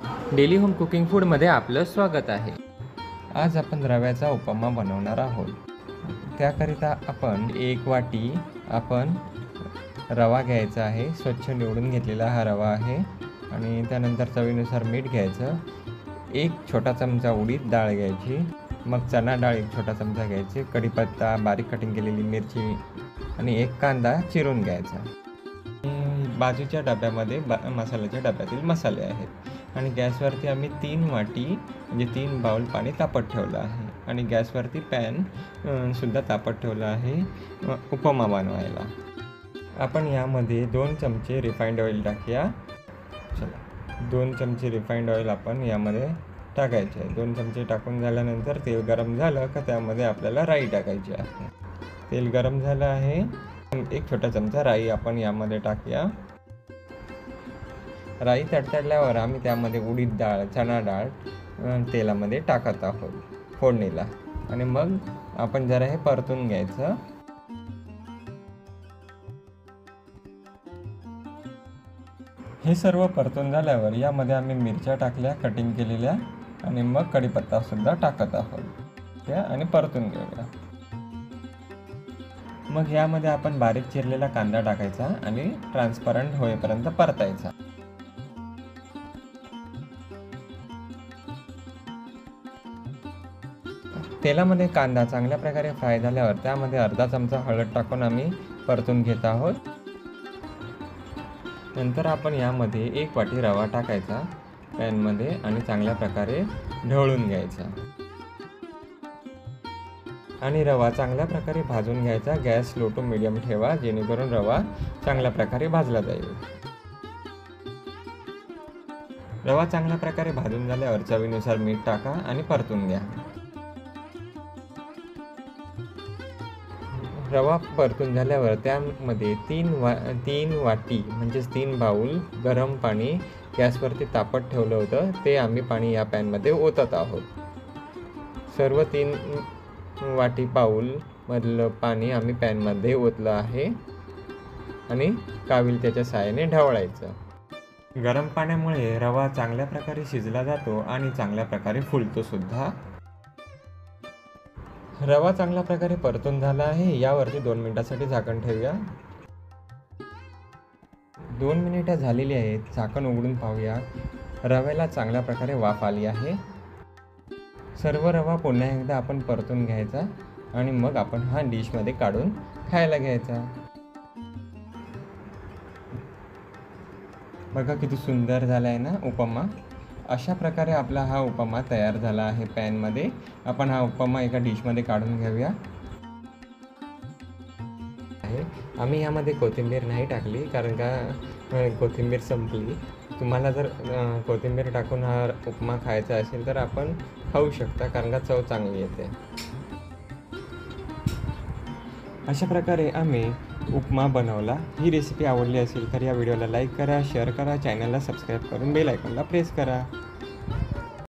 Daily home cooking फूडमध्ये आपलं स्वागत आहे। आज आपण रव्याचा उपमा बनवणार आहोत। त्याकरिता आपण 1 वाटी रवा घ्यायचा आहे। स्वच्छ निवडून घेतलेला हा रवा आहे आणि त्यानंतर चवीनुसार मीठ घ्यायचं। 1 छोटा चमचा उडीद डाळ घ्यायची, मग चणा डाळ 1 छोटा चमचा घ्यायची, कढीपत्ता, बारीक कटिंग केलेली मिरची आणि 1 कांदा चिरून घ्यायचा। बाजूच्या डब्यामध्ये मसाल्याच्या डब्यातील मसाले आहेत आणि गॅसवरती आम्ही 3 वाटी म्हणजे 3 बाउल पाणी तापत ठेवलं आहे आणि गॅसवरती पॅन सुद्धा तापत ठेवलं आहे उपमा बनवायला। आपण यामध्ये 2 चमचे रिफाइंड ऑइल टाकूया। चला 2 चमचे रिफाइंड ऑइल आपण यामध्ये टाकायचे आहे। 2 चमचे टाकून झाल्यानंतर तेल गरम झालं का त्यामध्ये आपल्याला राई टाकायची आहे। तेल गरम झालं आहे, 1 छोटा चमचा राई आपण यामध्ये टाकूया। राई तडतडल्यावर आम्ही त्यामध्ये उडीद डाळ, चणा डाळ तेलामध्ये टाकत आहोत फोडणीला आणि मग आपण जरा हे परतून घ्यायचं। हे सर्व परतून झाल्यावर यामध्ये आम्ही मिरच्या टाकल्या कटिंग केलेल्या आणि मग कढीपत्ता सुद्धा टाकत आहोत आणि परतून घेऊया। मग यामध्ये आपण बारीक चिरलेला कांदा टाकायचा आणि ट्रान्सपरंट होईपर्यंत परतायचा। तेलामध्ये कांदा चांगल्या प्रकारे फ्राय झाल्यावर त्यामध्ये अर्धा चमचा हळद टाकून आम्ही परतून घेत आहोत। नंतर आपण यामध्ये 1 वाटी रवा टाकायचा पॅनमध्ये आणि चांगल्या प्रकारे ढवळून घ्यायचा आणि रवा चांगल्या प्रकारे भाजून घ्यायचा। गॅस लो टू मीडियम ठेवा जेणेकरून रवा चांगल्या प्रकारे भाजला जाईल। रवा चांगल्या प्रकारे भाजून झाल्यावर चवीनुसार मीठ टाका आणि परतून घ्या। रवा परतून झाल्यावर त्यामध्ये 3 वाटी म्हणजेच 3 बाउल गरम पाणी गॅसवरती तापत ठेवलं होतं ते आम्ही पाणी या पॅनमध्ये ओतत आहोत। सर्व 3 वाटी बाउलमधलं पाणी आम्ही पॅनमध्ये ओतलं आहे आणि कावील त्याच्या साहाय्याने ढवळायचं। गरम पाण्यामुळे रवा चांगल्या प्रकारे शिजला जातो आणि चांगल्या प्रकारे फुलतो सुद्धा। रवा चांगल्या प्रकारे परतून झाला आहे, यावरती 2 मिनिटांसाठी झाकण ठेवूया। 2 मिनिटं झालेली आहेत, झाकण उघडून पाहूया। रव्याला चांगल्या प्रकारे वाफ आली आहे। सर्व रवा पुन्हा एकदा आपण परतून घ्यायचा आणि मग आपण हा डिशमध्ये काढून खायला घ्यायचा। बघा किती सुंदर झाला आहे ना उपमा। अशा प्रकारे आपला हा उपमा तयार झाला आहे पॅनमध्ये। आपण हा उपमा एका डिशमध्ये काढून घेऊया। आम्ही यामध्ये कोथिंबीर नाही टाकली कारण का कोथिंबीर संपली। तुम्हाला जर कोथिंबीर टाकून हा उपमा खायचा असेल तर आपण खाऊ शकता कारण का चव चांगली येते। अशा प्रकारे आम्ही उपमा बनवला। ही रेसिपी आवडली असेल तर या व्हिडिओला लाईक करा, शेअर करा, चॅनलला सबस्क्राईब करून बेल आयकॉनला प्रेस करा।